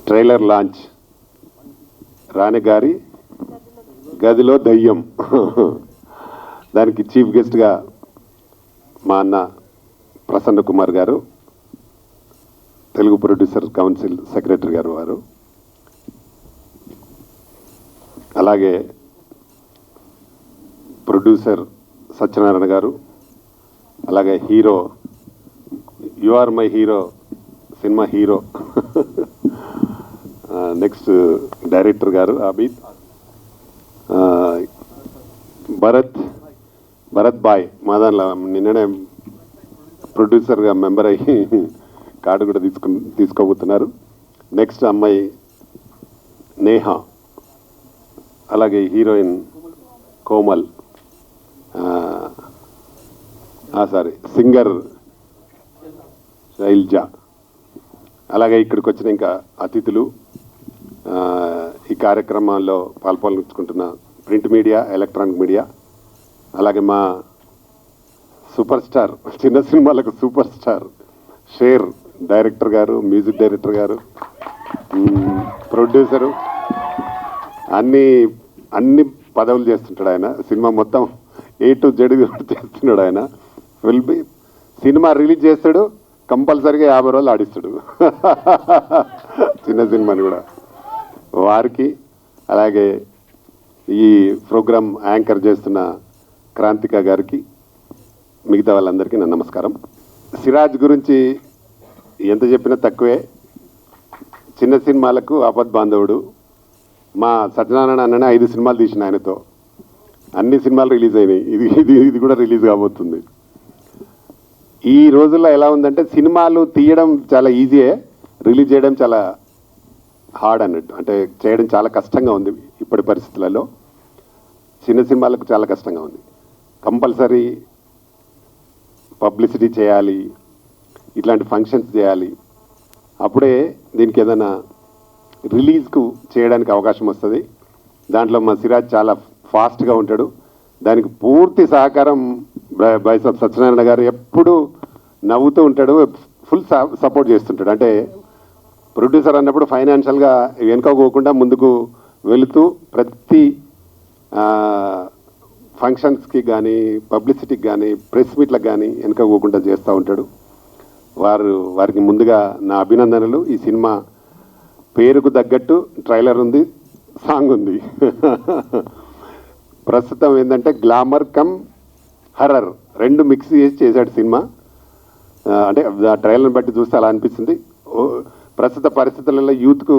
Trailer launch రాణి గారి గదిలో దయ్యం దానికి చీఫ్ గెస్ట్గా మా అన్న ప్రసన్న కుమార్ గారు, తెలుగు ప్రొడ్యూసర్ కౌన్సిల్ సెక్రటరీ గారు వారు, అలాగే ప్రొడ్యూసర్ సత్యనారాయణ గారు, అలాగే hero you are my hero cinema hero next director garu Abid, Bharat bye మా దానిలో నిన్ననే ప్రొడ్యూసర్గా మెంబర్ అయ్యి కార్డు కూడా తీసుకోబోతున్నారు. నెక్స్ట్ అమ్మాయి నేహ, అలాగే హీరోయిన్ కోమల్, సింగర్ శైల్జ, అలాగే ఇక్కడికి వచ్చిన ఇంకా అతిథులు, ఈ కార్యక్రమాల్లో పాల్పంచుకుంటున్న ప్రింట్ మీడియా, ఎలక్ట్రానిక్ మీడియా, అలాగే మా సూపర్ స్టార్, చిన్న సినిమాలకు సూపర్ స్టార్ షేర్ డైరెక్టర్ గారు, మ్యూజిక్ డైరెక్టర్ గారు, ప్రొడ్యూసరు, అన్ని పదవులు చేస్తుంటాడు ఆయన. సినిమా మొత్తం A to Z చేస్తున్నాడు ఆయన. సినిమా రిలీజ్ చేస్తాడు, కంపల్సరీగా 50 రోజులు ఆడిస్తాడు చిన్న సినిమాని కూడా. వారికి అలాగే ఈ ప్రోగ్రాం యాంకర్ చేస్తున్న క్రాంతిక గారికి, మిగతా వాళ్ళందరికీ నా నమస్కారం. సిరాజ్ గురించి ఎంత చెప్పినా తక్కువే. చిన్న సినిమాలకు ఆపద్ బాంధవుడు. మా సత్యనారాయణ అన్ననే 5 సినిమాలు తీసిన ఆయనతో, అన్ని సినిమాలు రిలీజ్ అయినాయి. ఇది కూడా రిలీజ్ కాబోతుంది. ఈ రోజుల్లో ఎలా ఉందంటే సినిమాలు తీయడం చాలా ఈజీయే, రిలీజ్ చేయడం చాలా హార్డ్ అన్నట్టు. అంటే చేయడం చాలా కష్టంగా ఉంది ఇప్పటి పరిస్థితులలో. చిన్న సినిమాలకు చాలా కష్టంగా ఉంది. కంపల్సరీ పబ్లిసిటీ చేయాలి, ఇట్లాంటి ఫంక్షన్స్ చేయాలి, అప్పుడే దీనికి ఏదైనా రిలీజ్కు చేయడానికి అవకాశం వస్తుంది. దాంట్లో మా సిరాజ్ చాలా ఫాస్ట్గా ఉంటాడు. దానికి పూర్తి సహకారం బైసాబ్ సత్యనారాయణ గారు ఎప్పుడు నవ్వుతూ ఉంటాడు, ఫుల్ సపోర్ట్ చేస్తుంటాడు. అంటే ప్రొడ్యూసర్ అన్నప్పుడు ఫైనాన్షియల్గా వెనుకోకుండా ముందుకు వెళుతూ ప్రతి ఫంక్షన్స్కి కానీ, పబ్లిసిటీకి కానీ, ప్రెస్ మీట్లకు కానీ వెనుకోకుండా చేస్తూ ఉంటాడు. వారికి ముందుగా నా అభినందనలు. ఈ సినిమా పేరుకు తగ్గట్టు ట్రైలర్ ఉంది, సాంగ్ ఉంది. ప్రస్తుతం ఏంటంటే గ్లామర్ కమ్ హర్రర్ 2 మిక్స్ చేసి చేశాడు సినిమా. అంటే ఆ ట్రైలర్ని బట్టి చూస్తే అలా అనిపిస్తుంది. ప్రస్తుత పరిస్థితులలో యూత్కు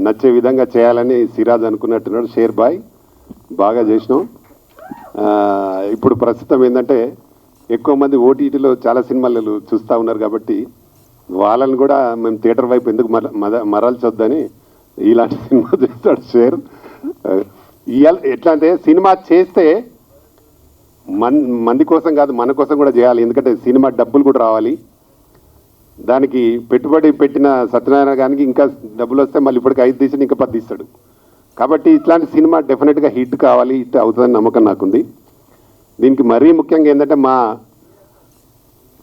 నచ్చే విధంగా చేయాలని సిరాజ్ అనుకున్నట్టున్నాడు. షేర్ బాయ్ బాగా చేసినాం. ఇప్పుడు ప్రస్తుతం ఏంటంటే ఎక్కువ మంది ఓటీటీలో చాలా సినిమాలు చూస్తూ ఉన్నారు కాబట్టి వాళ్ళని కూడా మేము థియేటర్ వైపు ఎందుకు మరల్చొద్దని ఇలాంటి సినిమా చేస్తాడు షేర్. ఎట్లా అంటే సినిమా చేస్తే మంది కోసం కాదు, మన కోసం కూడా చేయాలి. ఎందుకంటే సినిమా డబ్బులు కూడా రావాలి. దానికి పెట్టుబడి పెట్టిన సత్యనారాయణ గారికి ఇంకా డబ్బులు వస్తే మళ్ళీ ఇప్పటికి 5 తీసి ఇంకా 10 తీస్తాడు. కాబట్టి ఇట్లాంటి సినిమా డెఫినెట్గా హిట్ కావాలి, హిట్ అవుతుందని నమ్మకం నాకుంది. దీనికి మరీ ముఖ్యంగా ఏంటంటే మా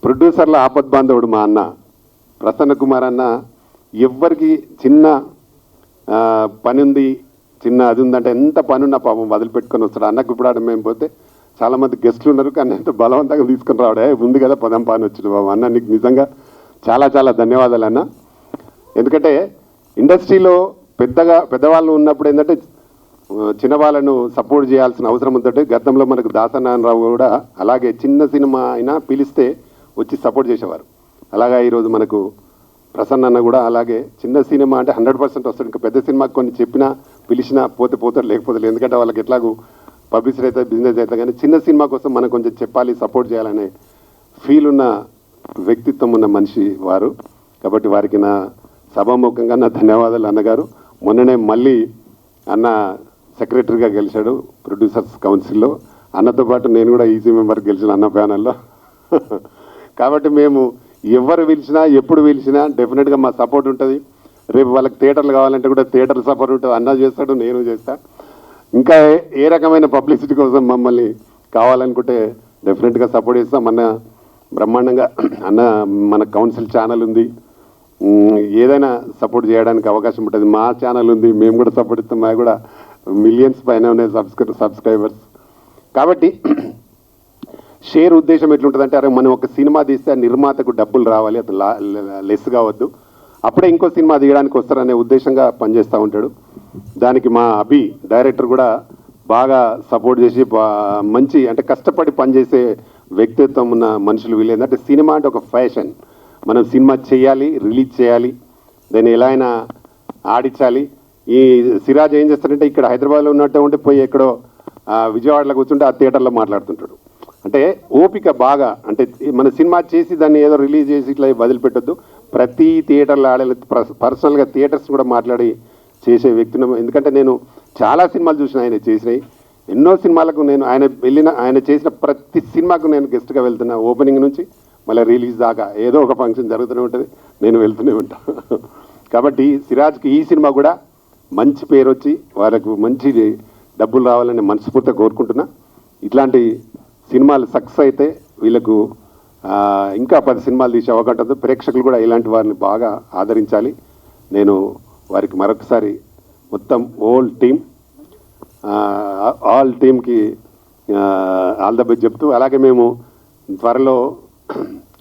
ప్రొడ్యూసర్ల ఆపద్ బాంధవుడు మా అన్న ప్రసన్న కుమార్ అన్న. ఎవ్వరికి చిన్న పని ఉంది, చిన్న అది ఉందంటే ఎంత పని ఉన్నా పాపం వదిలిపెట్టుకొని వస్తాడు. అన్నకు ఇప్పుడు మేము పోతే చాలామంది గెస్టులు ఉన్నారు, కానీ ఎంత బలవంతంగా తీసుకొని రావడే ఉంది కదా పదం పాని వచ్చింది బాబు. అన్న నీకు నిజంగా చాలా చాలా ధన్యవాదాలు అన్న. ఎందుకంటే ఇండస్ట్రీలో పెద్దవాళ్ళు ఉన్నప్పుడు ఏంటంటే చిన్నవాళ్ళను సపోర్ట్ చేయాల్సిన అవసరం ఉందంటే, గతంలో మనకు దాసనారాయణరావు కూడా అలాగే చిన్న సినిమా అయినా పిలిస్తే వచ్చి సపోర్ట్ చేసేవారు. అలాగా ఈరోజు మనకు ప్రసన్న అన్న కూడా అలాగే చిన్న సినిమా అంటే 100% వస్తాడు. ఇంకా పెద్ద సినిమాకి కొన్ని చెప్పినా పిలిచినా పోతారు, లేకపోతే ఎందుకంటే వాళ్ళకి ఎట్లాగూ పబ్లిసిటీ అయితే బిజినెస్ అయితే, కానీ చిన్న సినిమా కోసం మనం కొంచెం చెప్పాలి, సపోర్ట్ చేయాలనే ఫీల్ ఉన్న వ్యక్తిత్వం ఉన్న మనిషి వారు. కాబట్టి వారికి నా సభాముఖంగా నా ధన్యవాదాలు అన్నగారు. మొన్ననే మళ్ళీ అన్న సెక్రటరీగా గెలిచాడు ప్రొడ్యూసర్స్ కౌన్సిల్లో. అన్నతో పాటు నేను కూడా ఈసీ మెంబర్ గెలిచిన అన్న ప్యానల్లో. కాబట్టి మేము ఎవరు పిలిచినా ఎప్పుడు పిలిచినా డెఫినెట్గా మా సపోర్ట్ ఉంటుంది. రేపు వాళ్ళకి థియేటర్లు కావాలంటే కూడా థియేటర్ సపోర్ట్ ఉంటుంది. అన్న చేస్తాడు, నేను చేస్తా. ఇంకా ఏ రకమైన పబ్లిసిటీ కోసం మమ్మల్ని కావాలనుకుంటే డెఫినెట్గా సపోర్ట్ చేస్తాం. అన్న బ్రహ్మాండంగా అన్న మన కౌన్సిల్ ఛానల్ ఉంది, ఏదైనా సపోర్ట్ చేయడానికి అవకాశం ఉంటుంది. మా ఛానల్ ఉంది, మేము కూడా సపోర్ట్ ఇస్తాం. మా కూడా మిలియన్స్ పైన ఉన్నాయి సబ్స్క్రైబర్స్. కాబట్టి షేర్ ఉద్దేశం ఎట్లుంటుందంటే, అరే మనం ఒక సినిమా తీస్తే ఆ నిర్మాతకు డబ్బులు రావాలి, అది లెస్ కావద్దు, అప్పుడే ఇంకో సినిమా తీయడానికి వస్తారనే ఉద్దేశంగా పనిచేస్తూ ఉంటాడు. దానికి మా అభి డైరెక్టర్ కూడా బాగా సపోర్ట్ చేసి మంచి అంటే కష్టపడి పనిచేసే వ్యక్తిత్వం ఉన్న మనుషులు వీళ్ళు. ఏంటంటే సినిమా అంటే ఒక ఫ్యాషన్. మనం సినిమా చేయాలి, రిలీజ్ చేయాలి, దాన్ని ఎలా అయినా ఆడించాలి. ఈ సిరాజ్ ఏం చేస్తాడంటే ఇక్కడ హైదరాబాద్లో ఉన్నట్టు ఉంటే పోయి ఎక్కడో విజయవాడలో కూర్చుంటే ఆ థియేటర్లో మాట్లాడుతుంటాడు. అంటే ఓపిక బాగా, అంటే మన సినిమా చేసి దాన్ని ఏదో రిలీజ్ చేసి ఇట్లా వదిలిపెట్టొద్దు, ప్రతి థియేటర్లో ఆడే పర్సనల్గా థియేటర్స్ కూడా మాట్లాడి చేసే వ్యక్తిని. ఎందుకంటే నేను చాలా సినిమాలు చూసిన ఆయన చేసినాయి, ఎన్నో సినిమాలకు నేను ఆయన చేసిన ప్రతి సినిమాకు నేను గెస్ట్గా వెళ్తున్నా. ఓపెనింగ్ నుంచి మళ్ళీ రిలీజ్ దాకా ఏదో ఒక ఫంక్షన్ జరుగుతూనే ఉంటుంది, నేను వెళ్తూనే ఉంటాను. కాబట్టి సిరాజ్కి ఈ సినిమా కూడా మంచి పేరు వచ్చి వాళ్ళకు మంచి డబ్బులు రావాలని మనస్ఫూర్తిగా కోరుకుంటున్నా. ఇట్లాంటి సినిమాలు సక్సెస్ అయితే వీళ్ళకు ఇంకా 10 సినిమాలు తీసే అవకాశం ఉంటుంది. ప్రేక్షకులు కూడా ఇలాంటి వారిని బాగా ఆదరించాలి. నేను వారికి మరొకసారి మొత్తం ఆల్ టీమ్కి ఆల్ ద బెస్ట్ చెప్తూ, అలాగే మేము త్వరలో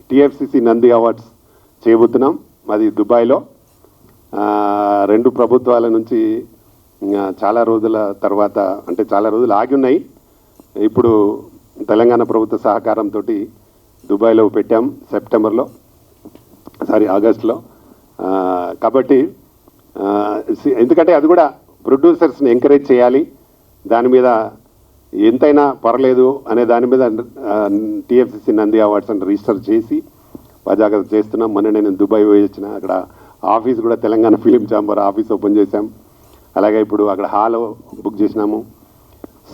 TFCC నంది అవార్డ్స్ చేయబోతున్నాం. అది దుబాయ్లో. 2 ప్రభుత్వాల నుంచి చాలా రోజుల తర్వాత, అంటే చాలా రోజులు ఆగి ఉన్నాయి, ఇప్పుడు తెలంగాణ ప్రభుత్వ సహకారంతో దుబాయ్లో పెట్టాం ఆగస్టులో. కాబట్టి ఎందుకంటే అది కూడా ప్రొడ్యూసర్స్ని ఎంకరేజ్ చేయాలి, దాని మీద ఎంతైనా పర్లేదు అనే దాని మీద TFCC నంది అవార్డ్స్ అని రిజిస్టర్ చేసి బాగా చేస్తున్నాం. మొన్న నేను దుబాయ్ పోయి వచ్చిన, అక్కడ ఆఫీస్ కూడా Telangana film chamber office open చేశాం. అలాగే ఇప్పుడు అక్కడ హాల్ బుక్ చేసినాము.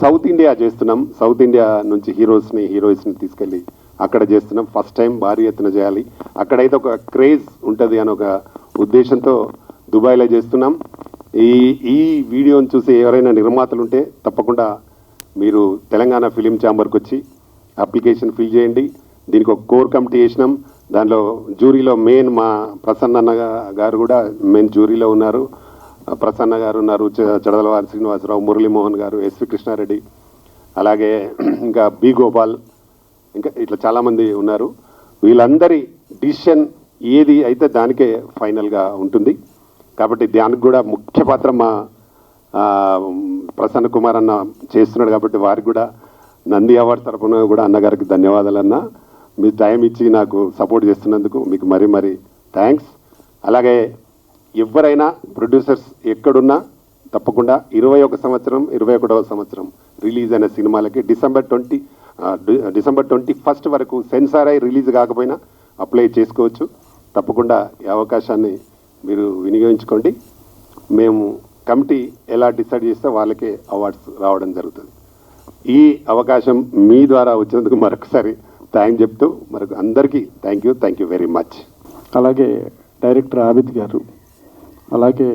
సౌత్ ఇండియా చేస్తున్నాం, సౌత్ ఇండియా నుంచి హీరోయిన్స్ని తీసుకెళ్ళి అక్కడ చేస్తున్నాం. ఫస్ట్ టైం భారీ ఎత్తున చేయాలి, అక్కడైతే ఒక క్రేజ్ ఉంటుంది అని ఒక ఉద్దేశంతో దుబాయ్లో చేస్తున్నాం. ఈ వీడియోని చూసి ఎవరైనా నిర్మాతలు ఉంటే తప్పకుండా మీరు తెలంగాణ ఫిలిం ఛాంబర్కి వచ్చి అప్లికేషన్ ఫిల్ చేయండి. దీనికి ఒక కోర్ కమిటీ వేసినాం. దానిలో జ్యూరీలో మెయిన్ మా ప్రసన్న గారు కూడా మెయిన్ జ్యూరీలో ఉన్నారు. ప్రసన్న గారు ఉన్నారు, చడలవారి శ్రీనివాసరావు, మురళీమోహన్ గారు, SV కృష్ణారెడ్డి, అలాగే ఇంకా B గోపాల్, ఇంకా ఇట్లా చాలామంది ఉన్నారు. వీళ్ళందరి డిసిషన్ ఏది అయితే దానికే ఫైనల్గా ఉంటుంది. కాబట్టి దానికి కూడా ముఖ్య పాత్ర మా ప్రసన్న కుమార్ అన్న చేస్తున్నాడు. కాబట్టి వారికి కూడా నంది అవార్డు తరఫున కూడా అన్నగారికి ధన్యవాదాలన్న. మీ టైం ఇచ్చి నాకు సపోర్ట్ చేస్తున్నందుకు మీకు మరీ థ్యాంక్స్. అలాగే ఎవరైనా ప్రొడ్యూసర్స్ ఎక్కడున్నా తప్పకుండా 21వ సంవత్సరం రిలీజ్ అయిన సినిమాలకి డిసెంబర్ 21 వరకు సెన్సార్ అయి రిలీజ్ కాకపోయినా అప్లై చేసుకోవచ్చు. తప్పకుండా ఈ అవకాశాన్ని మీరు వినియోగించుకోండి. మేము కమిటీ ఎలా డిసైడ్ చేస్తే వాళ్ళకే అవార్డ్స్ రావడం జరుగుతుంది. ఈ అవకాశం మీ ద్వారా వచ్చినందుకు మరొకసారి థ్యాంక్ చెప్తూ అందరికీ థ్యాంక్ యూ వెరీ మచ్. అలాగే డైరెక్టర్ ఆబిద్ గారు, అలాగే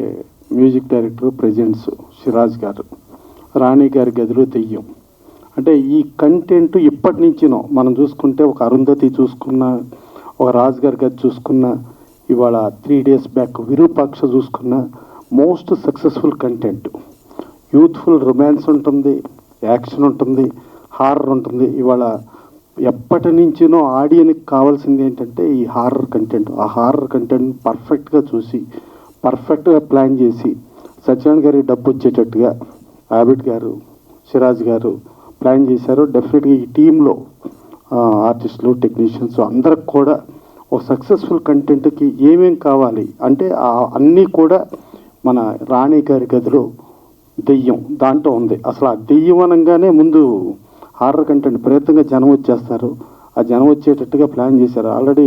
మ్యూజిక్ డైరెక్టర్ ప్రెజెంట్స్ సిరాజ్ గారు, రాణి గారి గదిలో దెయ్యం, అంటే ఈ కంటెంట్ ఇప్పటి నుంచినో మనం చూసుకుంటే ఒక అరుంధతి చూసుకున్న, ఒక రాజ్ గారి గది చూసుకున్న, ఇవాళ 3 days బ్యాక్ విరూపాక్ష చూసుకున్న, most successful content. Youthful romance ఉంటుంది, యాక్షన్ ఉంటుంది, హారర్ ఉంటుంది. ఇవాళ ఎప్పటి నుంచినో ఆడియన్కి కావాల్సింది ఏంటంటే ఈ హారర్ కంటెంట్. ఆ హారర్ కంటెంట్ పర్ఫెక్ట్గా చూసి పర్ఫెక్ట్గా ప్లాన్ చేసి సత్యనారాయణ గారి డబ్బు వచ్చేటట్టుగా ఆబిడ్ గారు, సిరాజ్ గారు ప్లాన్ చేశారు. డెఫినెట్గా ఈ టీంలో ఆర్టిస్టులు, టెక్నీషియన్స్ అందరికి కూడా ఒక సక్సెస్ఫుల్ కంటెంట్కి ఏమేం కావాలి అంటే అన్నీ కూడా మన రాణి గారి గదిలో దెయ్యం దాంట్లో ఉంది. అసలు ఆ దెయ్యం అనగానే ముందు హారర్ కంటెంట్ ప్రయత్నంగా జనం వచ్చేస్తారు. ఆ జనం వచ్చేటట్టుగా ప్లాన్ చేశారు. ఆల్రెడీ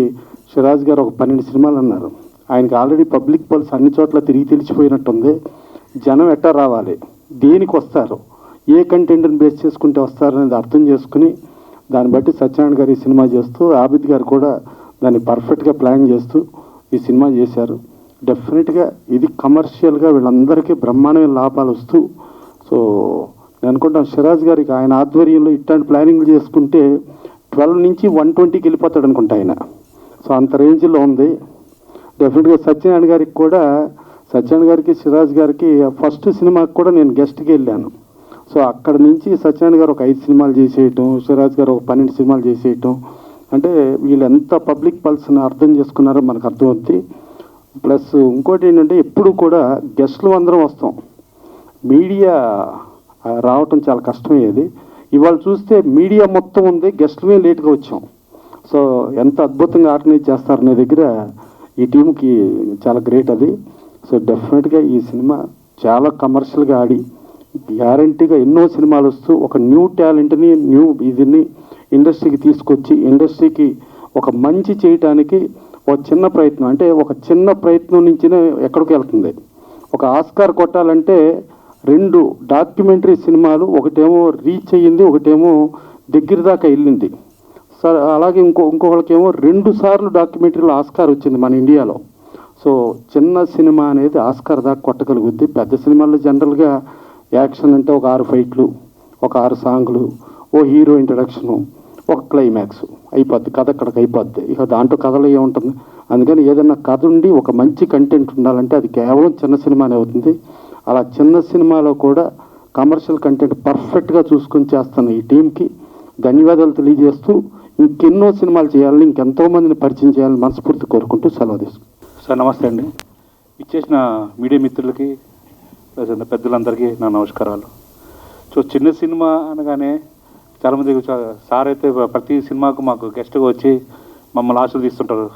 సిరాజ్ గారు ఒక 12 సినిమాలు అన్నారు. ఆయనకి ఆల్రెడీ పబ్లిక్ పల్స్ అన్ని చోట్ల తిరిగి తెలిసిపోయినట్టుంది. జనం ఎట్టా రావాలి, దేనికి వస్తారు, ఏ కంటెంట్ని బేస్ చేసుకుంటే వస్తారనేది అర్థం చేసుకుని దాన్ని బట్టి సత్యనారాయణ గారు ఈ సినిమా చేస్తూ, ఆబిద్ గారు కూడా దాన్ని పర్ఫెక్ట్గా ప్లాన్ చేస్తూ ఈ సినిమా చేశారు. డెఫినెట్గా ఇది కమర్షియల్గా వీళ్ళందరికీ బ్రహ్మాండమైన లాభాలు వస్తూ, సో నేను అనుకుంటాను సిరాజ్ గారికి ఆయన ఆధ్వర్యంలో ఇట్లాంటి ప్లానింగ్లు చేసుకుంటే 12 నుంచి 120కి వెళ్ళిపోతాడు అనుకుంటా ఆయన. సో అంత రేంజ్లో ఉంది. డెఫినెట్గా సత్యనారాయణ గారికి కూడా, సత్యనారాయణ గారికి సిరాజ్ గారికి ఫస్ట్ సినిమాకి కూడా నేను గెస్ట్కి వెళ్ళాను. సో అక్కడ నుంచి సత్యనారాయణ గారు ఒక 5 సినిమాలు చేసేయటం, సిరాజ్ గారు ఒక 12 సినిమాలు చేసేయటం, అంటే వీళ్ళు ఎంత పబ్లిక్ పల్స్ని అర్థం చేసుకున్నారో మనకు అర్థమవుద్ది. ప్లస్ ఇంకోటి ఏంటంటే ఎప్పుడు కూడా గెస్ట్లు అందరం వస్తాం, మీడియా రావటం చాలా కష్టమయ్యేది. ఇవాళ చూస్తే మీడియా మొత్తం ఉంది, గెస్ట్లమే లేట్గా వచ్చాం. సో ఎంత అద్భుతంగా ఆర్గనైజ్ చేస్తారనే దగ్గర ఈ టీంకి చాలా గ్రేట్ అది. సో డెఫినెట్గా ఈ సినిమా చాలా కమర్షియల్గా ఆడి గ్యారంటీగా ఎన్నో సినిమాలు వస్తూ ఒక న్యూ టాలెంట్ని దీన్ని ఇండస్ట్రీకి తీసుకొచ్చి ఇండస్ట్రీకి ఒక మంచి చేయటానికి ఒక చిన్న ప్రయత్నం, అంటే ఒక చిన్న ప్రయత్నం నుంచినే ఎక్కడికి వెళ్తుంది. ఒక ఆస్కార్ కొట్టాలంటే 2 డాక్యుమెంటరీ సినిమాలు, ఒకటేమో రీచ్ అయ్యింది, ఒకటేమో దగ్గర దాకా వెళ్ళింది. సరే అలాగే ఇంకొకరికేమో 2 సార్లు డాక్యుమెంటరీలో ఆస్కార్ వచ్చింది మన ఇండియాలో. సో చిన్న సినిమా అనేది ఆస్కార్ దాకా కొట్టగలుగుద్ది. పెద్ద సినిమాల్లో జనరల్గా యాక్షన్ అంటే ఒక 6 ఫైట్లు, ఒక 6 సాంగ్లు, ఓ హీరో ఇంట్రడక్షను, ఒక క్లైమాక్స్ అయిపోద్ది, కథ అక్కడికి అయిపోద్ది. ఇక దాంట్లో కథలో ఏముంటుంది. అందుకని ఏదైనా కథ ఉండి ఒక మంచి కంటెంట్ ఉండాలంటే అది కేవలం చిన్న సినిమానే అవుతుంది. అలా చిన్న సినిమాలో కూడా కమర్షియల్ కంటెంట్ పర్ఫెక్ట్గా చూసుకొని చేస్తున్న ఈ టీంకి ధన్యవాదాలు తెలియజేస్తూ ఇంకెన్నో సినిమాలు చేయాలని, ఇంకెంతోమందిని పరిచయం చేయాలని మనస్ఫూర్తి కోరుకుంటూ సెలవు తీసుకుంటాం. సార్ నమస్తే అండి. ఇచ్చేసిన మీడియా మిత్రులకి, పెద్దలందరికీ నా నమస్కారాలు. సో చిన్న సినిమా అనగానే చాలామంది సార్ అయితే ప్రతి సినిమాకు మాకు గెస్ట్గా వచ్చి మమ్మల్ని ఆశీర్వదిస్తుంటారు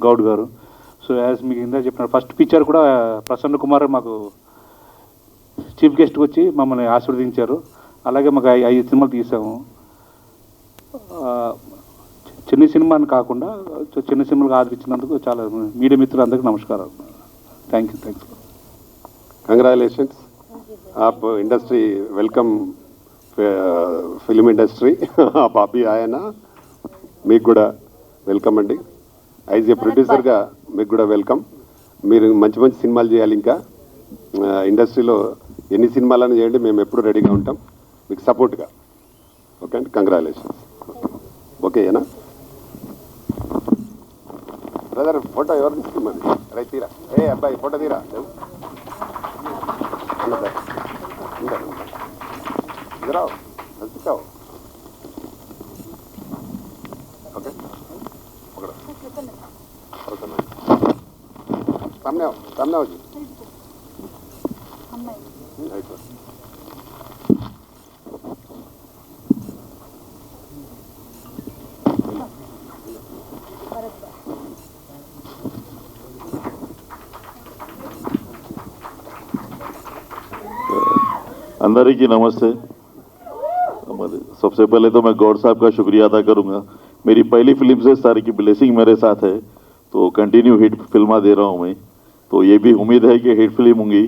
గౌడ్ గారు. సో యాజ్ మీకు ఇందా చెప్పిన ఫస్ట్ పిక్చర్ కూడా ప్రసన్న కుమార్ మాకు చీఫ్ గెస్ట్కి వచ్చి మమ్మల్ని ఆశీర్వదించారు. అలాగే మాకు 5 సినిమాలు తీసాము. చిన్న సినిమా అని కాకుండా చిన్న సినిమాలకు ఆదరించినందుకు చాలా మీడియా మిత్రులందరికీ నమస్కారం. థ్యాంక్స్. कंग्रेचुलेशंस आप इंडस्ट्री वेलकम फिल्म इंडस्ट्री आप अभी आए ना మీకు కూడా వెల్కమ్ అండి. యాజ్ ఏ ప్రొడ్యూసర్గా మీకు కూడా వెల్కమ్. మీరు మంచి మంచి సినిమాలు చేయాలి, ఇంకా ఇండస్ట్రీలో ఎన్ని సినిమాలను చేయండి, మేము ఎప్పుడు రెడీగా ఉంటాం మీకు సపోర్ట్గా. ఓకే అండి, కంగ్రాచులేషన్స్. ఓకేనా బ్రదర్? ఫోటో ఎవరు తీసుకున్నది? రైట్ తీరా. ఏ అబ్బాయి ఫోటో తీరా. ఇద్దరావు నచ్చుతావు. ఓకే सामने आओ जी. अंदरिकी नमस्ते. सबसे पहले तो मैं गौड़ साहब का शुक्रिया अदा करूंगा. मेरी पहली फिल्म से सारी की ब्लेसिंग मेरे साथ है, तो कंटिन्यू हिट फिल्मा दे रहा हूं मैं. तो ये भी उम्मीद है कि हिट फिल्म होंगी.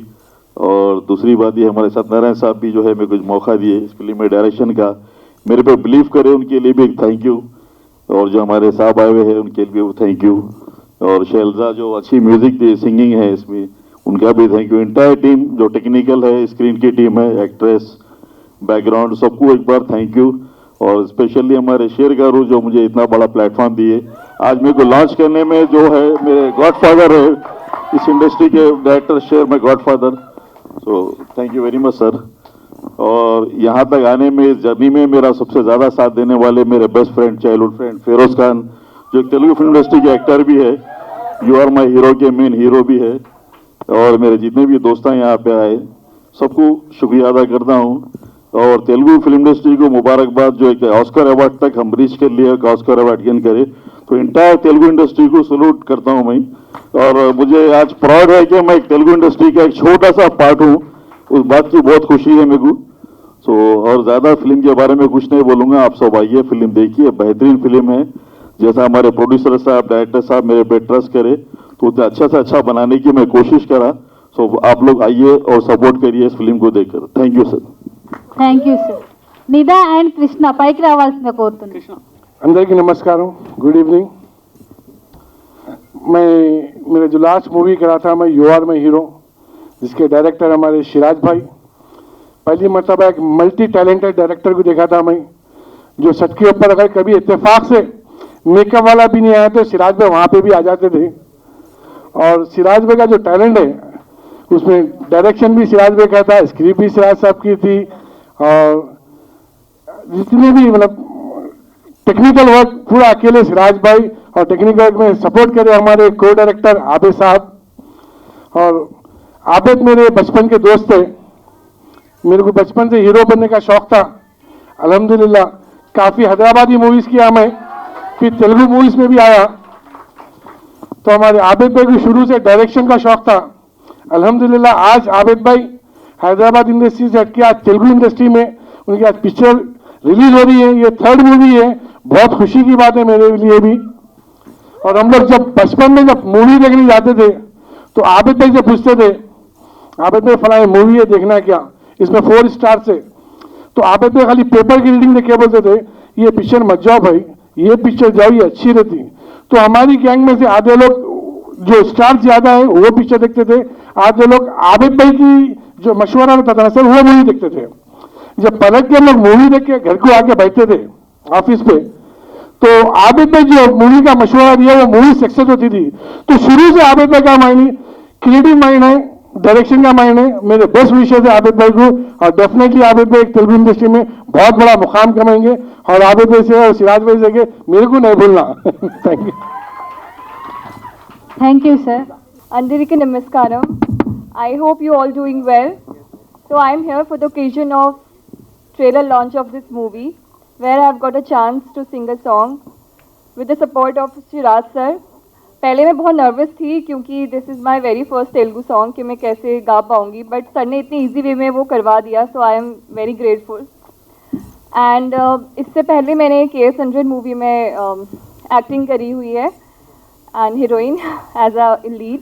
और दूसरी बात ये, हमारे सत्यनारायण साहब भी जो है मेरे को मौका दिए इस फिल्म में डायरेक्शन का, मेरे पे बिलीव करे, उनके लिए भी एक थैंक यू. और जो हमारे साहब आए हुए हैं उनके लिए भी थैंक यू. और शैलजा जो अच्छी म्यूजिक सिंगिंग है इसमें, उनका भी थैंक यू. इंटायर टीम जो टेक्निकल है, स्क्रीन की टीम है, एक्ट्रेस, बैकग्राउंड, सबको एक बार थैंक यू. और स्पेशली हमारे शेर गारू जो मुझे इतना बड़ा प्लेटफॉर्म दिए आज मेरे को लॉन्च करने में, जो है मेरे गॉडफादर है इस इंडस्ट्री के डायरेक्टर शेर, में godfather. So thank you very much sir. और यहाँ तक आने में, इस जर्नी में मेरा सबसे ज़्यादा साथ देने वाले मेरे best friend, childhood friend Firoz Khan, जो एक तेलुगु फिल्म इंडस्ट्री के एक्टर भी है, यू आर माई हीरो के मेन हीरो भी है. और मेरे जितने भी दोस्त यहाँ पे आए सबको शुक्रिया अदा करता हूँ. और तेलुगु फिल्म इंडस्ट्री को मुबारकबाद, जो एक ऑस्कर अवार्ड तक हम रीच कर लिए, ऑस्कर अवार्ड गेन करे, तो इंटायर तेलुगु इंडस्ट्री को सल्यूट करता हूँ मैं. और मुझे आज प्राउड है कि मैं एक तेलुगु इंडस्ट्री का एक छोटा सा पार्ट हूँ, उस बात की बहुत खुशी है मेरे को. सो और ज़्यादा फिल्म के बारे में कुछ नहीं बोलूँगा, आप सब आइए, फिल्म देखिए, बेहतरीन फिल्म है. जैसा हमारे प्रोड्यूसर साहब, डायरेक्टर साहब मेरे पे ट्रस्ट करे, तो उतना अच्छा से अच्छा बनाने की मैं कोशिश करा. सो आप लोग आइए और सपोर्ट करिए इस फिल्म को देखकर. Thank you sir. Thank you sir. Nida and Krishna పైకి రావాల్సిందిగా కోరుతున్నాను. अंदर की नमस्कार, गुड इवनिंग. मैं मेरा जो लास्ट मूवी करा था मैं यू आर माई हीरो, जिसके डायरेक्टर हमारे सिराज भाई, पहली मरतबा एक मल्टी टैलेंटेड डायरेक्टर को देखा था मैं, जो सच के ऊपर अगर कभी इत्तेफाक से मेकअप वाला भी नहीं आया तो सिराज भाई वहाँ पे भी आ जाते थे. और सिराज भाई का जो टैलेंट है उसमें डायरेक्शन भी सिराज भाई का था, स्क्रिप्ट भी सिराज साहब की थी, और जितने भी मतलब टेक्निकल वर्क पूरा अकेले सिराज भाई, और टेक्निकल वर्क में सपोर्ट करे हमारे को डायरेक्टर आबिद साहब। और आबिद मेरे बचपन के दोस्त थे, मेरे को बचपन से हीरो बनने का शौक था। अल्हम्दुलिल्लाह काफ़ी हैदराबादी मूवीज़ किया मैं, फिर तेलुगु मूवीज़ में भी आया। तो हमारे आबिद भाई को शुरू से डायरेक्शन का शौक था। अल्हम्दुलिल्लाह आज आबिद भाई हैदराबाद इंडस्ट्री से हटके आज तेलुगु इंडस्ट्री में उनकी आज पिक्चर रिलीज हो रही है। ये 3rd मूवी है, बहुत खुशी की बात है मेरे लिए भी। और हम लोग जब बचपन में जब मूवी देखने जाते थे तो आबिद भाई से पूछते थे, आबिद भाई फलानी मूवी है देखना क्या, इसमें 4 स्टार से। तो आबिद भाई खाली पेपर की रीडिंग देख के बोलते थे ये पिक्चर मत जाओ भाई, ये पिक्चर जाओ ये अच्छी रहती। तो हमारी गैंग में से आधे लोग जो स्टार ज्यादा है वो पिक्चर देखते थे, आधे लोग आबिद भाई की जो मशवरा होता था सर वो मूवी देखते थे। जब पलट के लोग मूवी देख के घर को आके बैठते थे ऑफिस पे, तो आबिद भाई जो मूवी का मशवरा दिया वो मूवी सक्सेस होती थी। तो शुरू से आबिद भाई का माइंड क्रिएटिव माइंड है, डायरेक्शन का माइंड है। मेरे बेस्ट विशेष है आबिद भाई को, और डेफिनेटली आबिद भाई तेलुगु इंडस्ट्री में बहुत बड़ा मुकाम कमाएंगे। और आबिद भाई से और सिराज भाई से मेरे को नहीं भूलना। Thank you. Thank you sir. Andariki Namaskaram. I hope you all doing well. So I am here for the occasion of trailer launch of this movie, where I have got a chance to sing a song with the support of Shiraz sir. पहले मैं बहुत nervous थी क्योंकि this is my very first Telugu song कि मैं कैसे गा पाऊँगी, बट सर ने इतनी ईजी वे में वो करवा दिया, so I am very grateful. And इससे पहले मैंने KS 100 मूवी में एक्टिंग करी हुई है and heroine as a lead.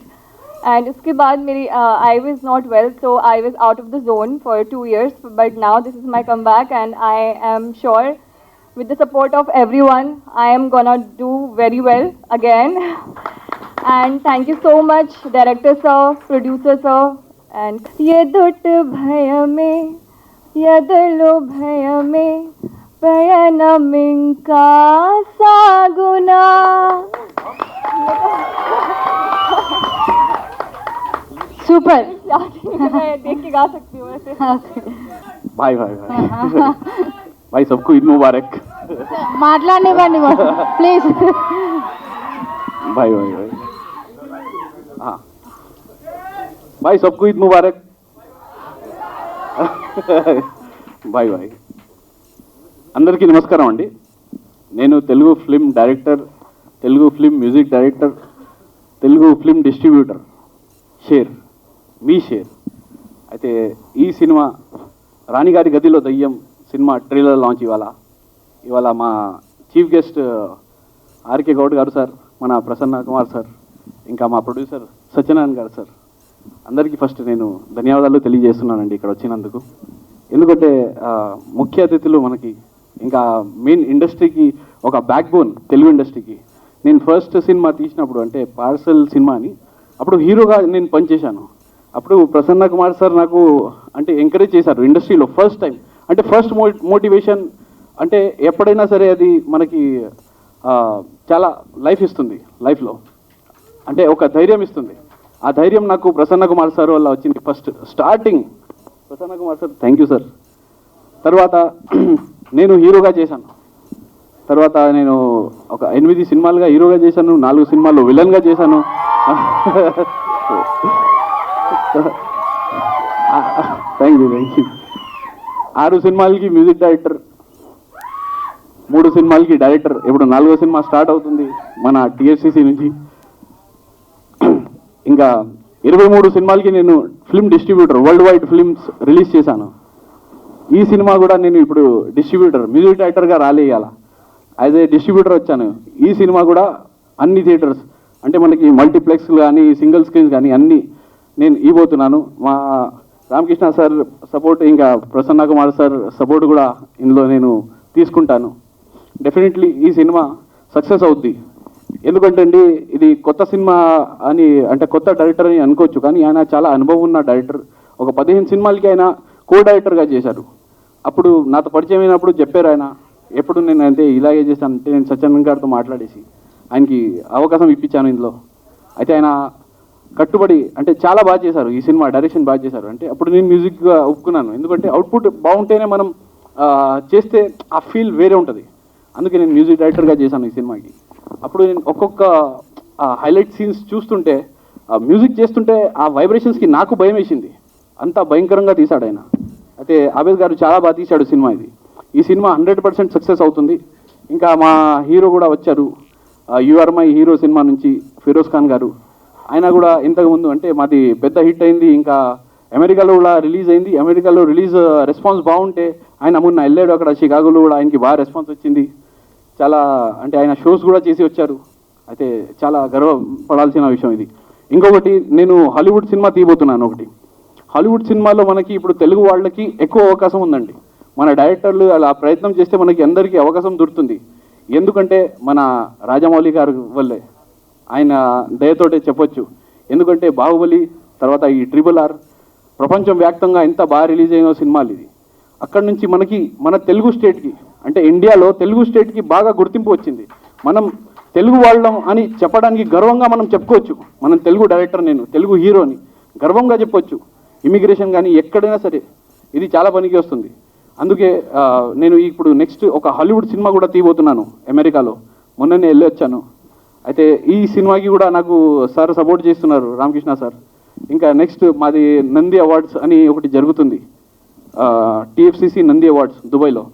And उसके बाद मेरी I was not well, so I was out of the zone for 2 years, but now this is my comeback and I am sure with the support of everyone I am gonna do very well again. And thank you so much director sir, producer sir, and yedut bhayame yadlo bhayame payanaminka saguna. Super. मैं देख के गा सकती हूँ वैसे। भाई भाई भाई भाई सबको ईद मुबारक। మాట్లాడనివ్వండి ప్లీజ్. भाई भाई भाई हाँ भाई सबको ईद मुबारक। भाई भाई అందరికీ నమస్కారం అండి. నేను Telugu film director, Telugu film music director, Telugu film distributor share. అయితే ఈ సినిమా రాణిగారి గదిలో దయ్యం సినిమా ట్రైలర్ లాంచ్ ఇవాళ మా చీఫ్ గెస్ట్ ఆర్కే గౌడ్ గారు సార్, మన ప్రసన్న కుమార్ సార్, ఇంకా మా ప్రొడ్యూసర్ సత్యనారాయణ గారు సార్, అందరికీ ఫస్ట్ నేను ధన్యవాదాలు తెలియజేస్తున్నానండి ఇక్కడ వచ్చినందుకు. ఎందుకంటే ముఖ్య అతిథులు మనకి, ఇంకా మెయిన్ ఇండస్ట్రీకి ఒక బ్యాక్ బోన్ తెలుగు ఇండస్ట్రీకి. నేను ఫస్ట్ సినిమా తీసినప్పుడు అంటే పార్సల్ సినిమా అని, అప్పుడు హీరోగా నేను పనిచేశాను. అప్పుడు ప్రసన్న కుమార్ సార్ నాకు అంటే ఎంకరేజ్ చేశారు ఇండస్ట్రీలో ఫస్ట్ టైం. అంటే ఫస్ట్ మోటివేషన్ అంటే ఎప్పుడైనా సరే అది మనకి చాలా లైఫ్ ఇస్తుంది, లైఫ్లో అంటే ఒక ధైర్యం ఇస్తుంది. ఆ ధైర్యం నాకు ప్రసన్న కుమార్ సార్ వల్ల వచ్చింది. First starting Prasanna Kumar sir, thank you sir. తర్వాత నేను హీరోగా చేశాను. తర్వాత నేను ఒక 8 సినిమాలుగా హీరోగా చేశాను, 4 సినిమాల్లో విలన్గా చేశాను. థ్యాంక్ యూ 6 సినిమాలకి మ్యూజిక్ డైరెక్టర్, 3 సినిమాలకి డైరెక్టర్. ఇప్పుడు 4వ సినిమా స్టార్ట్ అవుతుంది మన TFCC నుంచి. ఇంకా 23 సినిమాలకి నేను film distributor, world wide films release చేశాను. ఈ సినిమా కూడా నేను ఇప్పుడు డిస్ట్రిబ్యూటర్, మ్యూజిక్ డైరెక్టర్గా రాలేయాల, యాజ్ ఏ డిస్ట్రిబ్యూటర్ వచ్చాను. ఈ సినిమా కూడా అన్ని థియేటర్స్ అంటే మనకి మల్టీప్లెక్స్ కానీ సింగిల్ స్క్రీన్స్ కానీ అన్నీ నేను ఇవ్వబోతున్నాను. మా రామకృష్ణ సార్ సపోర్ట్, ఇంకా ప్రసన్న కుమార్ సార్ సపోర్ట్ కూడా ఇందులో నేను తీసుకుంటాను. డెఫినెట్లీ ఈ సినిమా సక్సెస్ అవుద్ది. ఎందుకంటే అండి ఇది కొత్త సినిమా అని అంటే కొత్త డైరెక్టర్ అని అనుకోవచ్చు, కానీ ఆయన చాలా అనుభవం ఉన్న డైరెక్టర్. ఒక 15 సినిమాలకి ఆయన కో డైరెక్టర్గా చేశారు. అప్పుడు నాతో పరిచయం అయినప్పుడు చెప్పారు ఆయన, ఎప్పుడు నేను అంటే ఇలాగే చేశాను అంటే నేను సత్యనారాయణ గారితో మాట్లాడేసి ఆయనకి అవకాశం ఇప్పించాను ఇందులో. అయితే ఆయన కట్టుబడి అంటే చాలా బాగా చేశారు ఈ సినిమా, డైరెక్షన్ బాగా చేశారు. అంటే అప్పుడు నేను మ్యూజిక్గా ఒప్పుకున్నాను, ఎందుకంటే అవుట్పుట్ బాగుంటేనే మనం చేస్తే ఆ ఫీల్ వేరే ఉంటుంది. అందుకే నేను మ్యూజిక్ డైరెక్టర్గా చేశాను ఈ సినిమాకి. అప్పుడు నేను ఒక్కొక్క హైలైట్ సీన్స్ చూస్తుంటే, మ్యూజిక్ చేస్తుంటే ఆ వైబ్రేషన్స్కి నాకు భయం వేసింది, అంత భయంకరంగా తీశాడు ఆయన. అయితే ఆబేద్ గారు చాలా బాగా తీశాడు సినిమా ఇది. ఈ సినిమా 100% సక్సెస్ అవుతుంది. ఇంకా మా హీరో కూడా వచ్చారు, యూఆర్ మై హీరో సినిమా నుంచి ఫిరోజ్ ఖాన్ గారు. ఆయన కూడా ఇంతకుముందు అంటే మాది పెద్ద హిట్ అయింది, ఇంకా అమెరికాలో కూడా రిలీజ్ అయింది. అమెరికాలో రిలీజ్ రెస్పాన్స్ బాగుంటే ఆయన మొన్న వెళ్ళాడు, అక్కడ షికాగోలో కూడా ఆయనకి బాగా రెస్పాన్స్ వచ్చింది. చాలా అంటే ఆయన షోస్ కూడా చేసి వచ్చారు. అయితే చాలా గర్వపడాల్సిన విషయం ఇది. ఇంకొకటి, నేను హాలీవుడ్ సినిమా తీయబోతున్నాను ఒకటి. హాలీవుడ్ సినిమాలో మనకి ఇప్పుడు తెలుగు వాళ్ళకి ఎక్కువ అవకాశం ఉందండి. మన డైరెక్టర్లు అలా ప్రయత్నం చేస్తే మనకి అందరికీ అవకాశం దొరుకుతుంది. ఎందుకంటే మన రాజమౌళి గారి వల్లే, ఆయన దయతోటే చెప్పొచ్చు. ఎందుకంటే బాహుబలి తర్వాత ఈ RRR ప్రపంచం వ్యాప్తంగా ఎంత బాగా రిలీజ్ అయిన సినిమాలు ఇది. అక్కడి నుంచి మనకి మన తెలుగు స్టేట్కి అంటే ఇండియాలో తెలుగు స్టేట్కి బాగా గుర్తింపు వచ్చింది. మనం తెలుగు వాళ్ళం అని చెప్పడానికి గర్వంగా మనం చెప్పుకోవచ్చు. మనం తెలుగు డైరెక్టర్, నేను తెలుగు హీరోని గర్వంగా చెప్పొచ్చు. ఇమిగ్రేషన్ కానీ ఎక్కడైనా సరే ఇది చాలా పనికి వస్తుంది. అందుకే నేను ఇప్పుడు నెక్స్ట్ ఒక హాలీవుడ్ సినిమా కూడా తీయబోతున్నాను అమెరికాలో. మొన్ననే వెళ్ళి వచ్చాను. అయితే ఈ సినిమాకి కూడా నాకు సార్ సపోర్ట్ చేస్తున్నారు, రామకృష్ణ సార్. ఇంకా నెక్స్ట్ మాది నంది అవార్డ్స్ అని ఒకటి జరుగుతుంది, TFCC నంది అవార్డ్స్ దుబాయ్లో.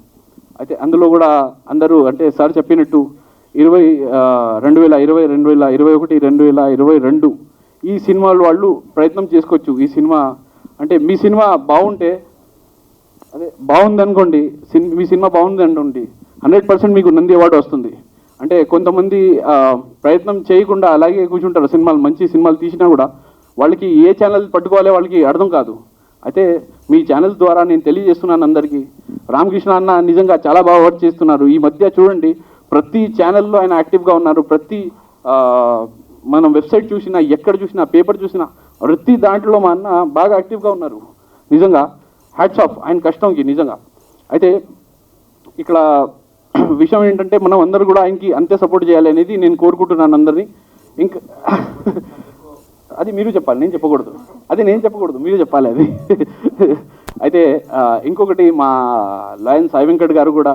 అయితే అందులో కూడా అందరూ అంటే సార్ చెప్పినట్టు 2020, 2021, 2022 ఈ సినిమాలు వాళ్ళు ప్రయత్నం చేసుకోవచ్చు. ఈ సినిమా అంటే మీ సినిమా బాగుంటే, అదే బాగుంది అనుకోండి, మీ సినిమా బాగుంది అనుకోండి, 100% మీకు నంది అవార్డు వస్తుంది. అంటే కొంతమంది ప్రయత్నం చేయకుండా అలాగే కూర్చుంటారు. సినిమాలు మంచి సినిమాలు తీసినా కూడా వాళ్ళకి ఏ ఛానల్ పట్టుకోవాలో వాళ్ళకి అర్థం కాదు. అయితే మీ ఛానల్ ద్వారా నేను తెలియజేస్తున్నాను అందరికీ, రామకృష్ణ అన్న నిజంగా చాలా బాగా వర్క్ చేస్తున్నారు. ఈ మధ్య చూడండి, ప్రతి ఛానల్లో ఆయన యాక్టివ్గా ఉన్నారు. ప్రతి మనం వెబ్సైట్ చూసినా, ఎక్కడ చూసినా, పేపర్ చూసినా, ప్రతి దాంట్లో మా అన్న బాగా యాక్టివ్గా ఉన్నారు. నిజంగా హ్యాట్స్ ఆఫ్ ఆయన కష్టంకి నిజంగా. అయితే ఇక్కడ విషయం ఏంటంటే, మనం అందరూ కూడా ఆయనకి అంతే సపోర్ట్ చేయాలి అనేది నేను కోరుకుంటున్నాను అందరినీ. ఇంకా అది మీరు చెప్పాలి, నేను చెప్పకూడదు. అది నేను చెప్పకూడదు, మీరు చెప్పాలి అది. అయితే ఇంకొకటి, మా లాయన్ సాయి వెంకట్ గారు కూడా,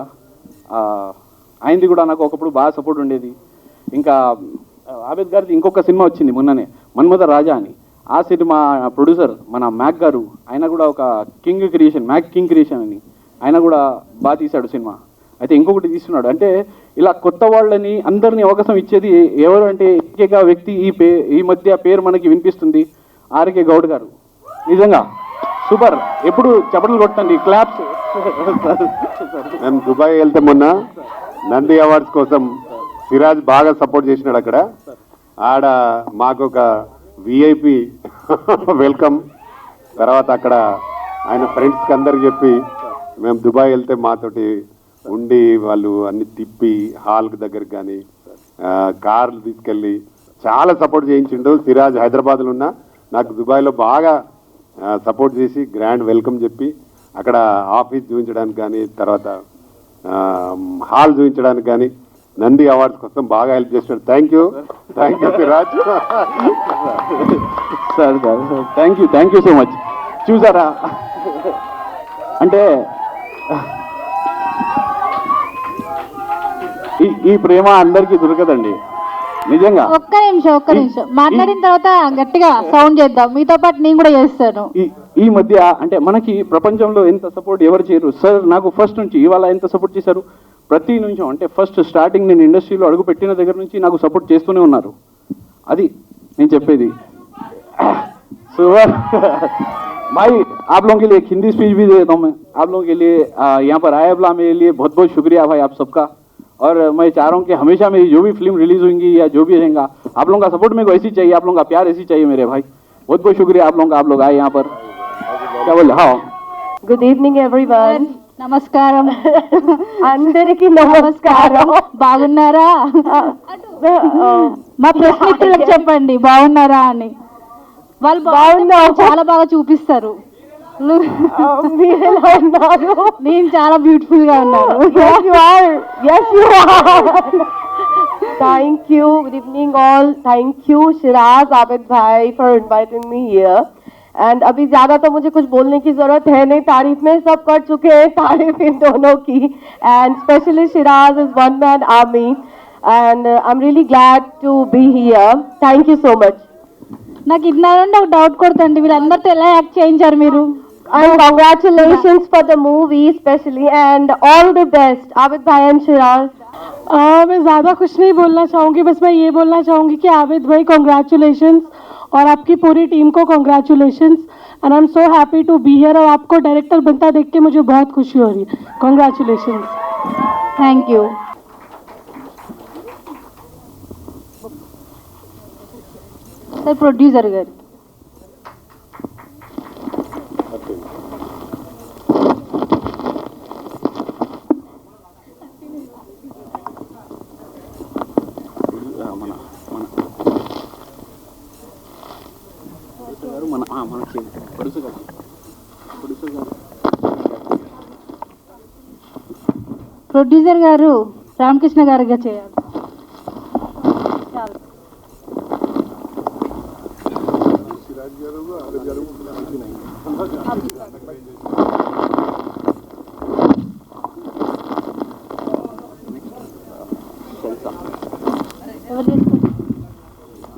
ఆయనది కూడా నాకు ఒకప్పుడు బాగా సపోర్ట్ ఉండేది. ఇంకా ఆబేద్ గారిది ఇంకొక సినిమా వచ్చింది మొన్ననే, మన్మథ రాజా అని. ఆ సినిమా ప్రొడ్యూసర్ మన మ్యాక్ గారు, ఆయన కూడా ఒక మ్యాక్ కింగ్ క్రియేషన్ అని, ఆయన కూడా బాగా తీశాడు సినిమా. అయితే ఇంకొకటి తీస్తున్నాడు. అంటే ఇలా కొత్త వాళ్ళని అందరినీ అవకాశం ఇచ్చేది ఎవరు అంటే, ఏకైక వ్యక్తి ఈ మధ్య పేరు మనకి వినిపిస్తుంది, ఆర్కే గౌడ్ గారు. నిజంగా సూపర్, ఎప్పుడు చప్పట్లు కొట్టండి, క్లాప్స్. మేము దుబాయ్ వెళ్తే మొన్న నంది అవార్డ్స్ కోసం సిరాజ్ బాగా సపోర్ట్ చేసినాడు. అక్కడ ఆడ మాకు ఒక VIP వెల్కమ్. తర్వాత అక్కడ ఆయన ఫ్రెండ్స్కి అందరికి చెప్పి మేము దుబాయ్ వెళ్తే మాతోటి ఉండి వాళ్ళు అన్ని తిప్పి హాల్కి దగ్గరికి కానీ కార్లు తీసుకెళ్ళి చాలా సపోర్ట్ చేయించిండు. సిరాజ్ హైదరాబాద్లో ఉన్న నాకు దుబాయ్లో బాగా సపోర్ట్ చేసి గ్రాండ్ వెల్కమ్ చెప్పి అక్కడ ఆఫీస్ చూపించడానికి కానీ, తర్వాత హాల్ చూపించడానికి కానీ, నంది అవార్డ్స్ కోసం బాగా హెల్ప్ చేసినాడు. Thank you Siraj. Sir thank you so much. చూసారా, అంటే ఈ ప్రేమ అందరికీ దొరకదండి నిజంగా. ఒక్క నిమిషం మాట్లాడిన తర్వాత గట్టిగా సౌండ్ చేద్దాం, మీతో పాటు నేను కూడా చేస్తాను. ఈ మధ్య అంటే మనకి ప్రపంచంలో ఎంత సపోర్ట్ ఎవరు చేయరు సార్. నాకు ఫస్ట్ నుంచి ఇవాళ ఎంత సపోర్ట్ చేశారు, ప్రతి నిమిషం అంటే ఫస్ట్ స్టార్టింగ్ నేను ఇండస్ట్రీలో అడుగు పెట్టిన దగ్గర నుంచి నాకు సపోర్ట్ చేస్తూనే ఉన్నారు. అది నేను చెప్పేది. भाई आप लोगों के लिए एक हिंदी स्पीच भी दे देता हूँ मैं आप लोगों के लिए। यहाँ पर आए बुला मेरे लिए बहुत बहुत शुक्रिया भाई आप सबका। और मैं चाह रहा हूँ कि हमेशा मेरी जो भी फिल्म रिलीज होंगी या जो भी रहेगा, आप लोगों का सपोर्ट मेरे को ऐसी चाहिए, आप लोगों का प्यार ऐसी चाहिए मेरे भाई। बहुत बहुत शुक्रिया आप लोगों का, आप लोग आए यहाँ पर। क्या बोले? हाँ, Good evening everyone. నమస్కారం అందరికీ నమస్కారం. బాగున్నారా? మా ప్రెస్ మిత్రులకు చెప్పండి బాగున్నారా అని. వాళ్ళు బాగున్నారు, చాలా బాగా చూపిస్తారు. మీరు ఎలా ఉన్నారు? నేను చాలా బ్యూటిఫుల్ గా ఉన్నాను. Yes you are. Thank you. Good evening, all. Thank you, Shiraz, Abid Bhai, for inviting me here. And अभी ज़्यादा तो मुझे कुछ बोलने की ज़रूरत है नहीं, तारीफ में सब कर चुके हैं, तारीफ इन दोनों की. And especially Shiraz is one man army. And I'm really glad to be here. Thank you so much. నాకు ఇన్నారంటే ఒక డౌట్ కొడుతుంది, వీళ్ళందరితో ఎలా యాక్ట్ చేయించారు మీరు? And congratulations for the movie especially and all the best, Abid Bhai and Shiraz. मैं ज़्यादा कुछ नहीं बोलना चाहूँगी, बस मैं ये बोलना चाहूँगी कि आबिद भाई कॉन्ग्रेचुलेशंस और आपकी पूरी टीम को congratulations and I am so happy to be here और आपको डायरेक्टर बनता देख के मुझे बहुत खुशी हो रही है. Congratulations. Thank you. Sir producer గారు. ప్రొడ్యూసర్ గారు రామకృష్ణ గారిగా చేయాలి. చాలు.